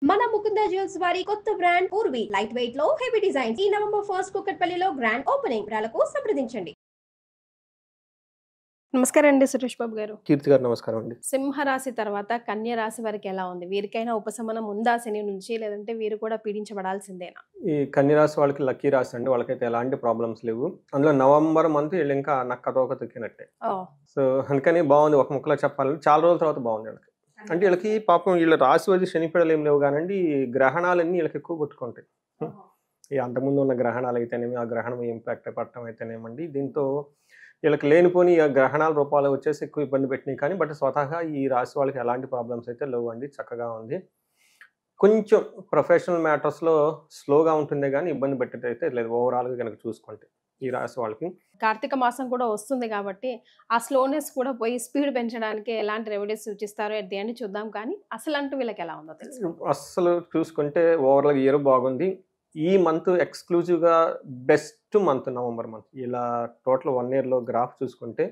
మన ముకుంద జ్యువెల్స్ వారి కొత్త బ్రాండ్ పూర్వి లైట్ వెయిట్ లో హెవీ డిజైన్స్ ఈ నవంబర్ 1 కుక్కట్పల్లిలో గ్రాండ్ ఓపెనింగ్ వివరాలకు సంప్రదించండి. నమస్కారం అండి సురేష్ బాబు గారు. కీర్తి గారు నమస్కారం అండి. సింహరాశి తర్వాత కన్య రాశి వారికి ఎలా ఉంది? వీరికైనా ఉపశమనం ఉందా శని నుంచి, లేదంటే వీరు కూడా పీడించబడాల్సిందేనా? ఈ కన్య రాశి వాళ్ళకి లక్కీ రాశి అండి. వాళ్ళకైతే ఎలాంటి ప్రాబ్లమ్స్ లేవు. అందులో నవంబర్ మంత్ వీళ్ళు ఇంకా నక్కతోక తొక్కినట్టే. సో అందుకని బాగుంది. ఒక ముక్కలో చెప్పాలంటే చాలా రోజుల తర్వాత బాగుంది వీళ్ళకి. అంటే వీళ్ళకి పాపం వీళ్ళ రాశి వచ్చి శనిపీడలు ఏం లేవు కానండి, గ్రహణాలన్నీ వీళ్ళకి ఎక్కువ కొట్టుకుంటాయి. ఈ అంతకుముందు ఉన్న గ్రహణాలు అయితేనేమి, ఆ గ్రహణం ఇంపాక్ట్ పడటం అయితేనేమండి, దీంతో వీళ్ళకి లేనిపోని గ్రహణాల రూపాలు వచ్చేసి ఎక్కువ ఇబ్బంది పెట్టినాయి. కానీ బట్ స్వతహాగా ఈ రాశి వాళ్ళకి ఎలాంటి ప్రాబ్లమ్స్ అయితే లేవు అండి, చక్కగా ఉంది. కొంచెం ప్రొఫెషనల్ మ్యాటర్స్లో స్లోగా ఉంటుందే కానీ ఇబ్బంది పెట్టేదైతే లేదు ఓవరాల్గా కనుక చూసుకుంటే ఈ రాశి వాళ్ళకి. కార్తీక మాసం కూడా వస్తుంది కాబట్టి ఆ స్లోనెస్ కూడా పోయి స్పీడ్ పెంచడానికి ఎలాంటి రెమెడీస్ సూచిస్తారో ఎట్ ది ఎండ్ చూద్దాం. కానీ అసలు అంటూ వీళ్ళకి ఎలా ఉందో తెలుసు. అస్సలు చూసుకుంటే ఓవరాల్గా ఇయర్ బాగుంది. ఈ మంత్ ఎక్స్క్లూజివ్గా బెస్ట్ మంత్ నవంబర్ మంత్. ఇలా టోటల్ 1 yearలో గ్రాఫ్ చూసుకుంటే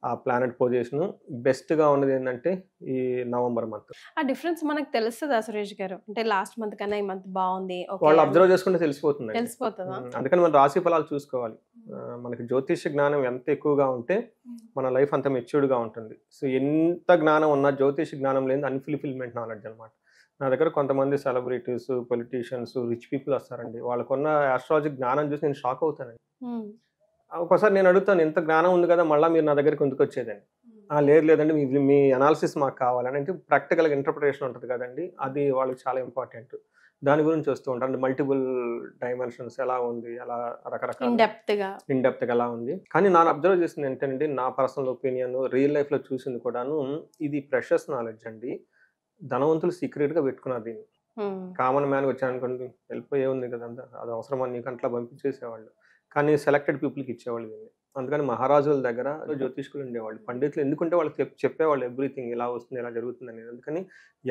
ఆ ప్లానెట్ పొజిషన్ బెస్ట్గా ఉన్నది ఏంటంటే ఈ నవంబర్ మంత్. ఆ డిఫరెన్స్ మనకు తెలుస్తుందా సురేష్ గారు? అంటే లాస్ట్ మంత్ కన్నా ఈ మంత్ బాగుంది, వాళ్ళు అబ్జర్వ్ చేసుకుంటే తెలిసిపోతుంది. తెలిసిపోతుందా? అందుకని మన రాశి ఫలాలు చూసుకోవాలి. మనకి జ్యోతిష జ్ఞానం ఎంత ఎక్కువగా ఉంటే మన లైఫ్ అంత మెచ్యూర్డ్గా ఉంటుంది. సో ఎంత జ్ఞానం ఉన్నా జ్యోతిష జ్ఞానం లేని అన్ఫుల్ఫిల్మెంట్ నాలెడ్జ్ అనమాట. నా దగ్గర కొంతమంది సెలబ్రిటీస్, పొలిటీషియన్స్, రిచ్ పీపుల్ వస్తారండి. వాళ్ళకున్న ఆస్ట్రాలజీ జ్ఞానం చూసి నేను షాక్ అవుతానండి. ఒకసారి నేను అడుగుతాను, ఎంత జ్ఞానం ఉంది కదా మళ్ళీ మీరు నా దగ్గరికి ఎందుకు వచ్చేదని. లేదండి మీ అనాలిసిస్ మాకు కావాలని. అంటే ప్రాక్టికల్గా ఇంటర్ప్రిటేషన్ ఉంటుంది కదండి, అది వాళ్ళకి చాలా ఇంపార్టెంట్. దాని గురించి వస్తూ ఉంటారు. మల్టిపుల్ డైమెన్షన్స్ ఎలా ఉంది, అలా రకరకాల ఇన్ డెప్త్గా ఎలా ఉంది. కానీ నా అబ్జర్వ్ చేసింది ఏంటంటే, నా పర్సనల్ ఒపీనియన్, రియల్ లైఫ్లో చూసింది కూడాను, ఇది ప్రెషస్ నాలెడ్జ్ అండి. ధనవంతులు సీక్రెట్గా పెట్టుకున్నారు దీన్ని. కామన్ మ్యాన్ వచ్చానుకోండి వెళ్ళిపోయే ఉంది కదంతా, అది అవసరమని నీకు అట్లా పంపించేసేవాళ్ళు. కానీ సెలెక్టెడ్ పీపుల్కి ఇచ్చేవాళ్ళు దీన్ని. అందుకని మహారాజుల దగ్గర జ్యోతిష్కులు ఉండేవాళ్ళు, పండితులు. ఎందుకంటే వాళ్ళకి చెప్పేవాళ్ళు ఎవ్రీథింగ్ ఇలా వస్తుంది, ఇలా జరుగుతుంది అనేది. అందుకని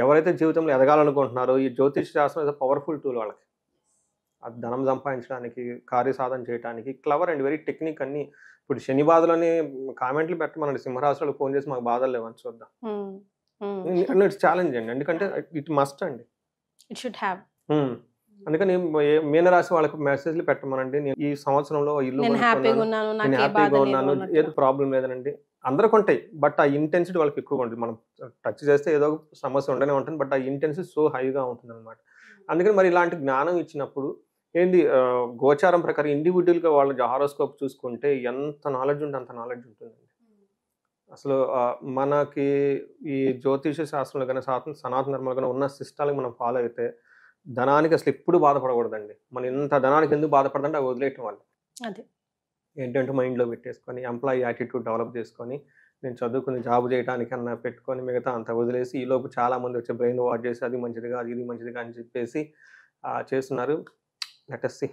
ఎవరైతే జీవితంలో ఎదగాలనుకుంటున్నారో ఈ జ్యోతిష్ శాస్త్రం ఇస్ పవర్ఫుల్ టూల్ వాళ్ళకి. అది ధనం సంపాదించడానికి, కార్యసాధన చేయడానికి క్లవర్ అండ్ వెరీ టెక్నిక్ అన్ని. ఇప్పుడు శని బాధలోని కామెంట్లు పెట్టమనండి, సింహరాశులకు ఫోన్ చేసి మాకు బాధలు లేవని చూద్దాం. ఇట్స్ ఛాలెంజ్ అండి, ఎందుకంటే ఇట్ మస్ట్ అండి, ఇట్ షుడ్ హ్యావ్. అందుకని మీనరాశి వాళ్ళకి మెసేజ్లు పెట్టమనండి. నేను ఈ సంవత్సరంలో ఇల్లు హ్యాపీగా ఉన్నాను, ఏదో ప్రాబ్లం లేదనండి. అందరికి ఉంటాయి, బట్ ఆ ఇంటెన్సిటీ వాళ్ళకి ఎక్కువగా ఉంటుంది. మనం టచ్ చేస్తే ఏదో సమస్య ఉండనే ఉంటుంది, బట్ ఆ ఇంటెన్సిటీ సో హైగా ఉంటుంది అనమాట. అందుకని మరి ఇలాంటి జ్ఞానం ఇచ్చినప్పుడు ఏంది, గోచారం ప్రకారం ఇండివిజువల్గా వాళ్ళ హారోస్కోప్ చూసుకుంటే ఎంత నాలెడ్జ్ ఉంటే అంత నాలెడ్జ్ ఉంటుందండి. అసలు మనకి ఈ జ్యోతిష శాస్త్రంలో కానీ సనాతన ధర్మంలో కానీ ఉన్న సిస్టాలకు మనం ఫాలో అయితే ధనానికి అసలు ఎప్పుడు బాధపడకూడదండి. మనం ఇంత ధనానికి ఎందుకు బాధపడదంటే అవి వదిలేయటం వాళ్ళు. అదే ఏంటంటే మైండ్లో పెట్టేసుకొని ఎంప్లాయీ యాటిట్యూడ్ డెవలప్ చేసుకొని, నేను చదువుకుని జాబ్ చేయడానికి అన్న పెట్టుకొని మిగతా అంత వదిలేసి, ఈలోపు చాలామంది వచ్చి బ్రెయిన్ వాష్ చేసి అది మంచిదిగా ఇది మంచిదిగా అని చెప్పేసి చేస్తున్నారు. Let us see.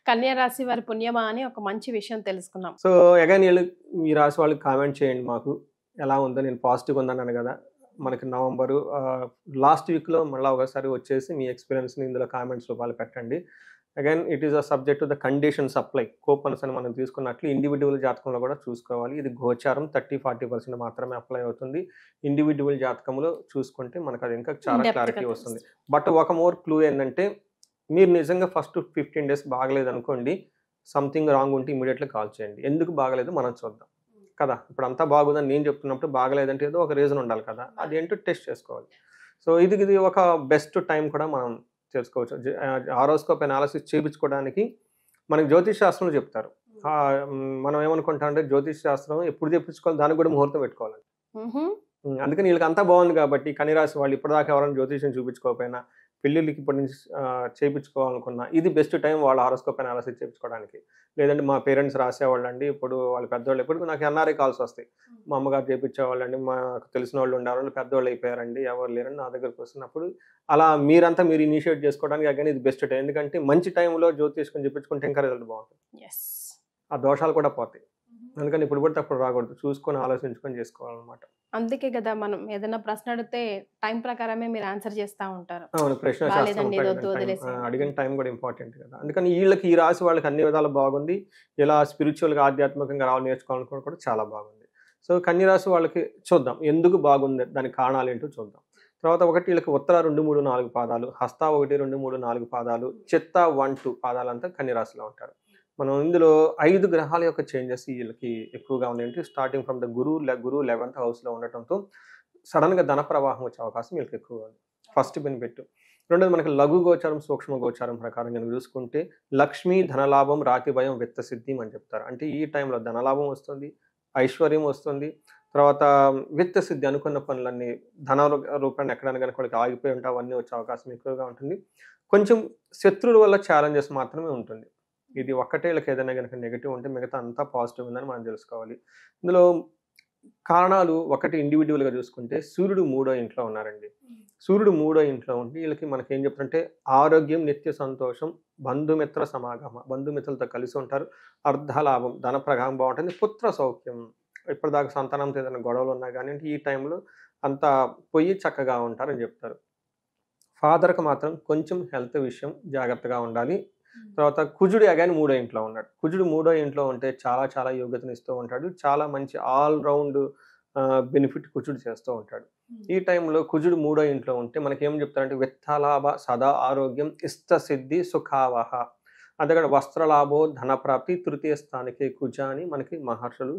కన్యా రాశి వారి పుణ్యమా అని ఒక మంచి విషయం తెలుసుకున్నాం. సో అగైన్ ఈ రాశి వాళ్ళకి కామెంట్ చేయండి మాకు ఎలా ఉందో. నేను పాజిటివ్ ఉందన్నాను కదా, మనకి నవంబరు లాస్ట్ వీక్లో మళ్ళీ ఒకసారి వచ్చేసి మీ ఎక్స్పీరియన్స్ని ఇందులో కామెంట్స్ రూపాయలు పెట్టండి. Again it is a subject to the conditions apply. Coupons అని మనం తీసుకున్నట్లు ఇండివిజువల్ జాతకంలో కూడా చూసుకోవాలి. ఇది గోచారం 30-40% మాత్రమే అప్లై అవుతుంది. ఇండివిజువల్ జాతకంలో చూసుకుంటే మనకు అది ఇంకా చాలా క్లారిటీ వస్తుంది. బట్ ఒక మోర్ క్లూ ఏంటంటే, మీరు నిజంగా ఫస్ట్ 15 days బాగలేదు అనుకోండి, సంథింగ్ రాంగ్ ఉంటే ఇమీడియట్గా కాల్ చేయండి. ఎందుకు బాగలేదు మనం చూద్దాం కదా. ఇప్పుడు అంతా బాగుందని నేను చెప్తున్నప్పుడు బాగలేదంటే ఏదో ఒక రీజన్ ఉండాలి కదా, అదేంటో టెస్ట్ చేసుకోవాలి. సో ఇది ఒక బెస్ట్ టైం కూడా మనం చేసుకోవచ్చు. హారోస్కోప్ అనాలిసిస్ చేయించుకోవడానికి మనకి జ్యోతిష్ శాస్త్రంలో చెప్తారు. మనం ఏమనుకుంటాం అంటే జ్యోతిష్ శాస్త్రం ఎప్పుడు చెప్పించుకోవాలి, దానికి కూడా ముహూర్తం పెట్టుకోవాలి. అందుకని వీళ్ళకి అంతా బాగుంది కాబట్టి కన్యరాశి వాళ్ళు ఇప్పటిదాకా ఎవరైనా జ్యోతిష్యం చూపించుకోకపోయినా, పెళ్ళిళ్ళకి ఇప్పటి నుంచి చేయించుకోవాలనుకున్నా ఇది బెస్ట్ టైం వాళ్ళ హారోస్కోప్ అనాలిసిస్ చేయించుకోవడానికి. లేదంటే మా పేరెంట్స్ రాసేవాళ్ళు అండి, ఇప్పుడు వాళ్ళ పెద్దవాళ్ళు, ఇప్పుడు నాకు ఎన్ఆర్ఐ కాల్స్ వస్తాయి. మా అమ్మగారు చేయించేవాళ్ళు అండి, మాకు తెలిసిన వాళ్ళు ఉండేవాళ్ళు, పెద్దవాళ్ళు అయిపోయారండి, ఎవరు లేరండి నా దగ్గరకు వస్తున్నప్పుడు. అలా మీరు ఇనిషియేట్ చేసుకోవడానికి అగైన్ ఇది బెస్ట్ టైం. ఎందుకంటే మంచి టైంలో జ్యోతిష్కం చెప్పించుకుంటే ఇంకా రిజల్ట్ బాగుంటుంది, ఆ దోషాలు కూడా పోతాయి. అందుకని ఇప్పుడు కూడా తప్పుడు రాకూడదు, చూసుకొని ఆలోచించుకొని చేసుకోవాలన్నమాట. అందుకే కదా మనం ఏదైనా ప్రశ్న అడిగితే టైం ప్రకారమే మీరు ఆన్సర్ చేస్తూ ఉంటారు. అవును, ప్రశ్న అడిగిన టైం కూడా ఇంపార్టెంట్ కదా. అందుకని వీళ్ళకి ఈ రాశి వాళ్ళకి అన్ని విధాలు బాగుంది. ఇలా స్పిరిచువల్గా ఆధ్యాత్మికంగా నేర్చుకోవాలనుకోవడం కూడా చాలా బాగుంది. సో కన్య రాశి వాళ్ళకి చూద్దాం ఎందుకు బాగుంది, దానికి కారణాలు ఏంటో చూద్దాం. తర్వాత ఒకటి వీళ్ళకి ఉత్తర 2, 3, 4 పాదాలు, హస్త 1, 2, 3, 4 పాదాలు, చిత్త 1, 2 పాదాలంతా కన్యరాశిలో ఉంటారు. మనం ఇందులో 5 గ్రహాల యొక్క చేంజెస్ వీళ్ళకి ఎక్కువగా ఉన్నాయంటే starting from the Guru 11th హౌస్లో ఉండటంతో సడన్గా ధన ప్రవాహం వచ్చే అవకాశం వీళ్ళకి ఎక్కువగా ఉంది. First benefit. రెండోది మనకి లఘు గోచారం సూక్ష్మ గోచారం ప్రకారం కనుక చూసుకుంటే లక్ష్మి ధనలాభం రాతి భయం విత్త సిద్ధి అని చెప్తారు. అంటే ఈ టైంలో ధనలాభం వస్తుంది, ఐశ్వర్యం వస్తుంది, తర్వాత విత్త సిద్ధి అనుకున్న పనులన్నీ ధన రూపాన్ని ఎక్కడైనా కనుక వాళ్ళకి ఆగిపోయి ఉంటే అవన్నీ వచ్చే అవకాశం ఎక్కువగా ఉంటుంది. కొంచెం శత్రువుల వల్ల ఛాలెంజెస్ మాత్రమే ఉంటుంది. ఇది ఒక్కటే వీళ్ళకి ఏదైనా కనుక నెగిటివ్ ఉంటే మిగతా అంతా పాజిటివ్ ఉందని మనం తెలుసుకోవాలి. ఇందులో కారణాలు ఒకటి ఇండివిజువల్గా చూసుకుంటే సూర్యుడు 3వ ఇంట్లో ఉన్నారండి. సూర్యుడు 3వ ఇంట్లో ఉండి వీళ్ళకి మనకి ఏం చెప్తారంటే ఆరోగ్యం, నిత్య సంతోషం, బంధుమిత్ర సమాగమ, బంధుమిత్రులతో కలిసి ఉంటారు, అర్ధలాభం, ధన ప్రగాహం బాగుంటుంది, పుత్ర సౌఖ్యం. ఇప్పటిదాకా సంతానంతో ఏదైనా గొడవలు ఉన్నా కానీ ఈ టైంలో అంతా పోయి చక్కగా ఉంటారని చెప్తారు. ఫాదర్కి మాత్రం కొంచెం హెల్త్ విషయం జాగ్రత్తగా ఉండాలి. తర్వాత కుజుడు అగైన్ 3వ ఇంట్లో ఉన్నాడు. కుజుడు 3వ ఇంట్లో ఉంటే చాలా చాలా యోగ్యతను ఇస్తూ ఉంటాడు, చాలా మంచి ఆల్రౌండ్ బెనిఫిట్ కుజుడు చేస్తూ ఉంటాడు. ఈ టైంలో కుజుడు 3వ ఇంట్లో ఉంటే మనకి ఏం చెప్తారంటే విత్తలాభ, సదా ఆరోగ్యం, ఇష్ట సిద్ధి, సుఖావహ, అందుకని వస్త్రలాభో ధనప్రాప్తి, తృతీయ స్థానికే కుజ అని మనకి మహర్షులు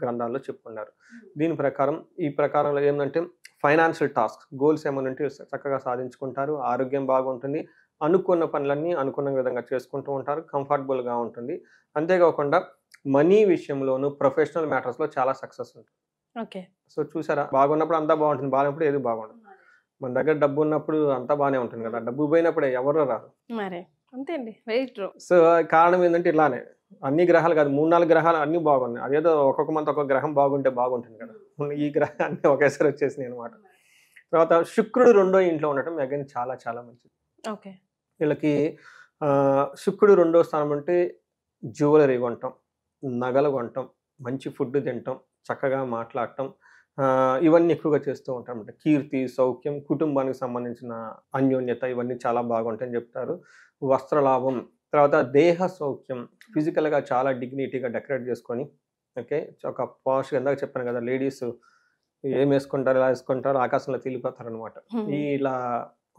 గ్రంథాల్లో చెప్పుకున్నారు. దీని ప్రకారం ఈ ప్రకారంలో ఏంటంటే ఫైనాన్షియల్ టాస్క్ గోల్స్ ఏమైనా చక్కగా సాధించుకుంటారు, ఆరోగ్యం బాగుంటుంది, అనుకున్న పనులన్నీ అనుకున్న విధంగా చేసుకుంటూ ఉంటారు, కంఫర్టబుల్గా ఉంటుంది. అంతేకాకుండా మనీ విషయంలోనూ ప్రొఫెషనల్ మ్యాటర్స్లో చాలా సక్సెస్ ఉంటుంది. ఓకే. సో చూసారా, బాగున్నప్పుడు అంతా బాగుంటుంది, బాగున్నప్పుడు ఏది బాగుంటుంది. మన దగ్గర డబ్బు ఉన్నప్పుడు అంతా బాగానే ఉంటుంది కదా, డబ్బు పోయినప్పుడే ఎవరో రారు. మరే అంతే అండి, వెరీ ట్రూ. సో కారణం ఏంటంటే ఇలానే అన్ని గ్రహాలు కాదు, 3-4 గ్రహాలు అన్నీ బాగున్నాయి. అదేదో ఒక్కొక్క మంత్ ఒక్కొక్క గ్రహం బాగుంటే బాగుంటుంది కదా, ఈ గ్రహాన్ని ఒకేసారి వచ్చేసినాయి అనమాట. తర్వాత శుక్రుడు 2వ ఇంట్లో ఉండటం అగైన్ చాలా చాలా మంచిది. ఓకే. వీళ్ళకి శుక్రుడు 2వ స్థానం అంటే జ్యువెలరీ కొంటాం, నగలు కొంటాం, మంచి ఫుడ్ తింటాం, చక్కగా మాట్లాడటం, ఇవన్నీ ఎక్కువగా చేస్తూ ఉంటాం అన్నమాట. కీర్తి, సౌఖ్యం, కుటుంబానికి సంబంధించిన అన్యోన్యత ఇవన్నీ చాలా బాగుంటాయని చెప్తారు. వస్త్రలాభం, తర్వాత దేహ సౌఖ్యం, ఫిజికల్గా చాలా డిగ్నిటీగా డెకరేట్ చేసుకొని, ఓకే, ఒక పాష్గా ఇందాక చెప్పాను కదా, లేడీస్ ఏం వేసుకుంటారు, ఇలా వేసుకుంటారు, ఆకాశంలో తేలిపోతారు అనమాట. ఇలా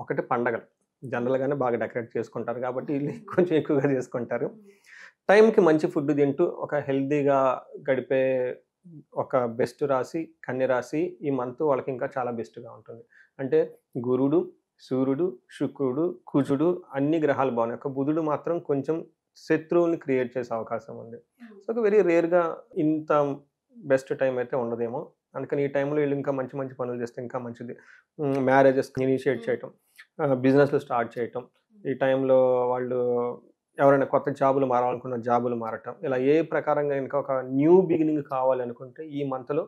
ఒకటి పండగలు జనరల్గానే బాగా డెకరేట్ చేసుకుంటారు కాబట్టి వీళ్ళు కొంచెం ఎక్కువగా చేసుకుంటారు. టైంకి మంచి ఫుడ్ తింటూ ఒక హెల్తీగా గడిపే ఒక బెస్ట్ రాశి కన్యరాశి. ఈ మంత్ వాళ్ళకి ఇంకా చాలా బెస్ట్గా ఉంటుంది. అంటే గురుడు, సూర్యుడు, శుక్రుడు, కుజుడు అన్ని గ్రహాలు బాగున్నాయి. ఒక బుధుడు మాత్రం కొంచెం శత్రువుని క్రియేట్ చేసే అవకాశం ఉంది. సో వెరీ రేర్గా ఇంత బెస్ట్ టైం అయితే ఉండదేమో. అందుకని ఈ టైంలో వీళ్ళు ఇంకా మంచి మంచి పనులు చేస్తే ఇంకా మంచిది. మ్యారేజెస్ ఇనిషియేట్ చేయటం, బిజినెస్లు స్టార్ట్ చేయటం, ఈ టైంలో వాళ్ళు ఎవరైనా కొత్త జాబులు మారాలనుకున్న జాబులు మారటం, ఇలా ఏ ప్రకారంగా ఇంకా ఒక న్యూ బిగినింగ్ కావాలనుకుంటే ఈ మంత్లో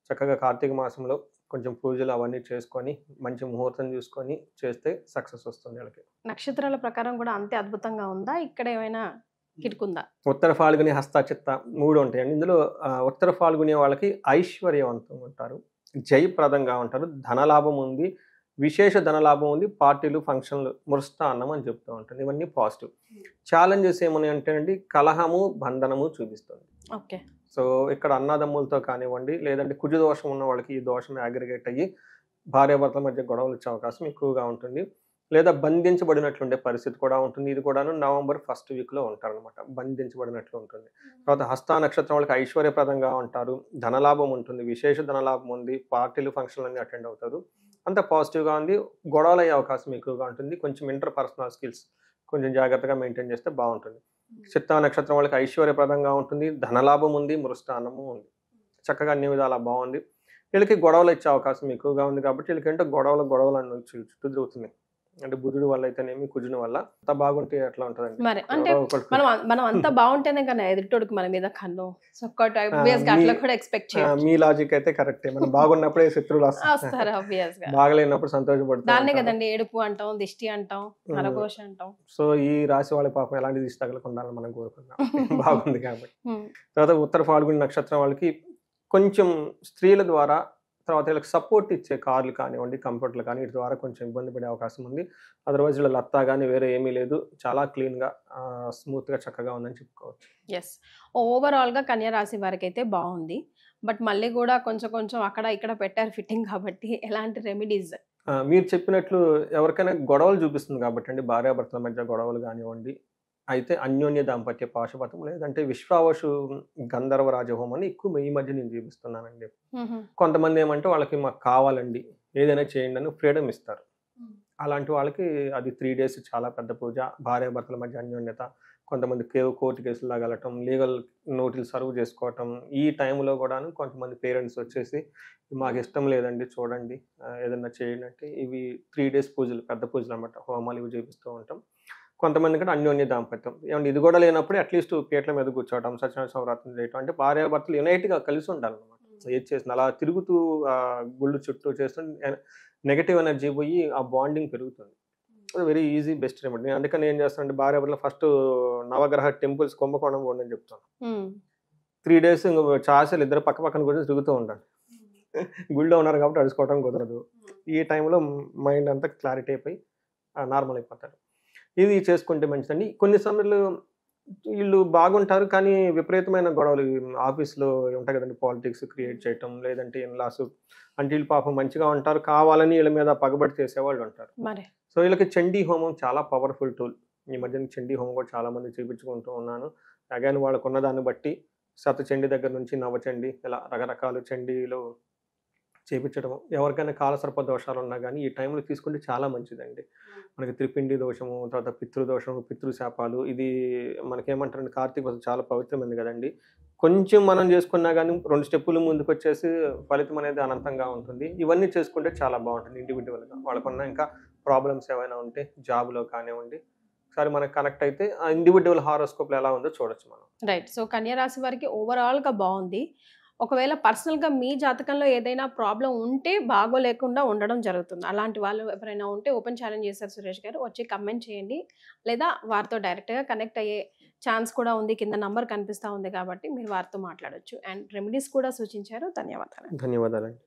చక్కగా కార్తీక మాసంలో కొంచెం పూజలు అవన్నీ చేసుకొని మంచి ముహూర్తం చూసుకొని చేస్తే సక్సెస్ వస్తుంది వాళ్ళకి. నక్షత్రాల ప్రకారం కూడా అంతే అద్భుతంగా ఉందా, ఇక్కడ ఏమైనా కిటుకుందా? ఉత్తర ఫాల్గుని, హస్త, చిత్త 3 ఉంటాయండి. ఇందులో ఉత్తర ఫాల్గుని వాళ్ళకి ఐశ్వర్యవంతంగా ఉంటారు, జయప్రదంగా ఉంటారు, ధనలాభం ఉంది, విశేష ధనలాభం ఉంది, పార్టీలు, ఫంక్షన్లు, మృష్టాన్నం అని చెప్తూ ఉంటుంది. ఇవన్నీ పాజిటివ్. ఛాలెంజెస్ ఏమని అంటే అండి కలహము, బంధనము చూపిస్తుంది. ఓకే. సో ఇక్కడ అన్నదమ్ములతో కానివ్వండి, లేదంటే కుజ దోషం ఉన్న వాళ్ళకి ఈ దోషం అగ్రిగేట్ అయ్యి భార్యాభర్తల మధ్య గొడవలు వచ్చే అవకాశం ఎక్కువగా ఉంటుంది, లేదా బంధించబడినట్లుండే పరిస్థితి కూడా ఉంటుంది. ఇది కూడాను నవంబర్ 1st వీక్లో ఉంటారనమాట, బంధించబడినట్లు ఉంటుంది. తర్వాత హస్త నక్షత్రం వాళ్ళకి ఐశ్వర్యప్రదంగా ఉంటారు, ధనలాభం ఉంటుంది, విశేష ధనలాభం ఉంది, పార్టీలు, ఫంక్షన్లు అన్నీ అటెండ్ అవుతారు, అంత పాజిటివ్గా ఉంది. గొడవలు అయ్యే అవకాశం ఎక్కువగా ఉంటుంది. కొంచెం ఇంటర్ పర్సనల్ స్కిల్స్ కొంచెం జాగ్రత్తగా మెయింటైన్ చేస్తే బాగుంటుంది. చిత్తా నక్షత్రం వాళ్ళకి ఐశ్వర్యప్రదంగా ఉంటుంది, ధనలాభం ఉంది, మృష్టాన్నము ఉంది, చక్కగా అన్ని విధాలా బాగుంది. వీళ్ళకి గొడవలు ఇచ్చే అవకాశం ఎక్కువగా ఉంది కాబట్టి వీళ్ళకి ఏంటో గొడవలు అన్ని చుట్టూ తిరుగుతున్నాయి. అంటే బుధుడు వల్ల అయితేనేమి, కుజుని వల్ల అంత బాగుంటే ఎట్లా ఉంటుందండి. మరి అంటే మనం అంతా బాగుంటేనే కానీ ఎదుటోడికి మన మీద కన్ను అట్లా కూడా ఎక్స్పెక్ట్ చేయాలి. మీ లాజిక్ అయితే కరెక్టే. మనం బాగున్నప్పుడే శత్రువులు వస్తారు, బాగలేనప్పుడు సంతోషపడతారు. దాన్నే కదండి ఏడుపు అంటాం, దిష్టి అంటాం, నరఘోష అంటాం. సో ఈ రాశి వాళ్ళ పాపం ఎలాంటి దిష్టి తగలకుండా మనం కోరుకున్నాం బాగుంది కాబట్టి. తర్వాత ఉత్తర ఫాల్గుని నక్షత్రం వాళ్ళకి కొంచెం స్త్రీల ద్వారా, తర్వాత వీళ్ళకి సపోర్ట్ ఇచ్చే కార్లు కానివ్వండి, కంఫర్ట్లు కానీ వీటి ద్వారా కొంచెం ఇబ్బంది పడే అవకాశం ఉంది. అదర్వైజ్ వీళ్ళ లత్తా కానీ వేరే ఏమీ లేదు, చాలా క్లీన్గా స్మూత్గా చక్కగా ఉందని చెప్పుకోవచ్చు. ఎస్, ఓవరాల్గా కన్యా రాశి వారికి అయితే బాగుంది. బట్ మళ్ళీ కూడా కొంచెం అక్కడ ఇక్కడ పెట్టారు ఫిట్టింగ్ కాబట్టి ఎలాంటి రెమెడీస్ మీరు చెప్పినట్లు ఎవరికైనా గొడవలు చూపిస్తుంది కాబట్టి అండి, భార్యాభర్తల మధ్య గొడవలు కానివ్వండి, అయితే అన్యోన్య దాంపత్య పాశుపతం లేదంటే విశ్వావసు గంధర్వ రాజహోమం అని ఎక్కువ ఈ మధ్య నేను చూపిస్తున్నానండి. కొంతమంది ఏమంటే వాళ్ళకి మాకు కావాలండి, ఏదైనా చేయండి అని ఫ్రీడమ్ ఇస్తారు. అలాంటి వాళ్ళకి అది 3 days చాలా పెద్ద పూజ. భార్యాభర్తల మధ్య అన్యోన్యత, కొంతమంది కోర్టు కేసులు లాగా వెళ్ళటం, లీగల్ నోటీసులు సర్వ్ చేసుకోవటం. ఈ టైంలో కూడాను కొంతమంది పేరెంట్స్ వచ్చేసి మాకు ఇష్టం లేదండి చూడండి, ఏదన్నా చేయండి అంటే ఇవి 3 days పూజలు, పెద్ద పూజలు అన్నమాట. హోమాలు ఇవి చేపిస్తూ ఉంటాం. కొంతమంది కూడా అన్యోన్య దాంపత్యం. ఏమంటే ఇది కూడా లేనప్పుడు అట్లీస్ట్ పీటల మీద కూర్చోవడం, సత్యనారాయణ వ్రతం చేయటం, అంటే భార్యాభర్తలు యునైట్‌గా కలిసి ఉండాలన్నమాట. ఏది చేసినా అలా తిరుగుతూ గుళ్ళు చుట్టూ చేస్తుంటే నెగెటివ్ ఎనర్జీ పోయి ఆ బాండింగ్ పెరుగుతుంది. Very easy best remedy. అందుకని ఏం చేస్తానంటే భార్యాభర్తలు ఫస్ట్ నవగ్రహ టెంపుల్స్ కుంభకోణం పోండి అని చెప్తాను. 3 days చాసలు ఇద్దరు పక్క పక్కన కూడా తిరుగుతూ ఉండాలి. గుళ్ళో ఉన్నారు కాబట్టి అడుచుకోవడం కుదరదు. ఈ టైంలో మైండ్ అంతా క్లారిటీ అయిపోయి నార్మల్ అయిపోతారు. ఇది చేసుకుంటే మంచిదండి. కొన్ని సమయంలో వీళ్ళు బాగుంటారు కానీ విపరీతమైన గొడవలు ఆఫీస్లో ఉంటాయి కదండి, పాలిటిక్స్ క్రియేట్ చేయటం, లేదంటే ఇన్లాస్ అంటే వీళ్ళు పాపం మంచిగా ఉంటారు, కావాలని వీళ్ళ మీద పగబడి చేసేవాళ్ళు ఉంటారు. సో వీళ్ళకి చండీ హోమం చాలా పవర్ఫుల్ టూల్. ఈ మధ్యన చండీ హోమం కూడా చాలా మంది చేయించుకుంటూ ఉన్నాను. అగైన్ వాళ్ళకు ఉన్న దాన్ని బట్టి శతచండీ దగ్గర నుంచి నవచండీ ఇలా రకరకాల చండీలు చేపించడం. ఎవరికైనా కాలసర్ప దోషాలు ఉన్నా కానీ ఈ టైంలో తీసుకుంటే చాలా మంచిదండి. మనకి త్రిపిండి దోషము, తర్వాత పితృదోషము, పితృశాపాలు, ఇది మనకేమంటారండి కార్తీక మాసం చాలా పవిత్రమైనది కదండి. కొంచెం మనం చేసుకున్నా కానీ 2 స్టెప్పులు ముందుకు వచ్చేసి ఫలితం అనేది అనంతంగా ఉంటుంది. ఇవన్నీ చేసుకుంటే చాలా బాగుంటుంది ఇండివిజువల్గా. వాళ్ళకున్న ఇంకా ప్రాబ్లమ్స్ ఏమైనా ఉంటే జాబ్లో కానివ్వండి, ఒకసారి మనకు కనెక్ట్ అయితే ఆ ఇండివిజువల్ హారోస్కోప్లో ఎలా ఉందో చూడొచ్చు మనం. రైట్. సో కన్యా రాశి వారికి ఓవరాల్గా బాగుంది. ఒకవేళ పర్సనల్గా మీ జాతకంలో ఏదైనా ప్రాబ్లం ఉంటే బాగోలేకుండా ఉండడం జరుగుతుంది. అలాంటి వాళ్ళు ఎవరైనా ఉంటే ఓపెన్ ఛాలెంజ్ చేశారు సురేష్ గారు, వచ్చి కమెంట్ చేయండి, లేదా వారితో డైరెక్ట్గా కనెక్ట్ అయ్యే ఛాన్స్ కూడా ఉంది. కింద నంబర్ కనిపిస్తూ ఉంది కాబట్టి మీరు వారితో మాట్లాడొచ్చు. అండ్ రెమెడీస్ కూడా సూచించారు. ధన్యవాదాలు. ధన్యవాదాలండి.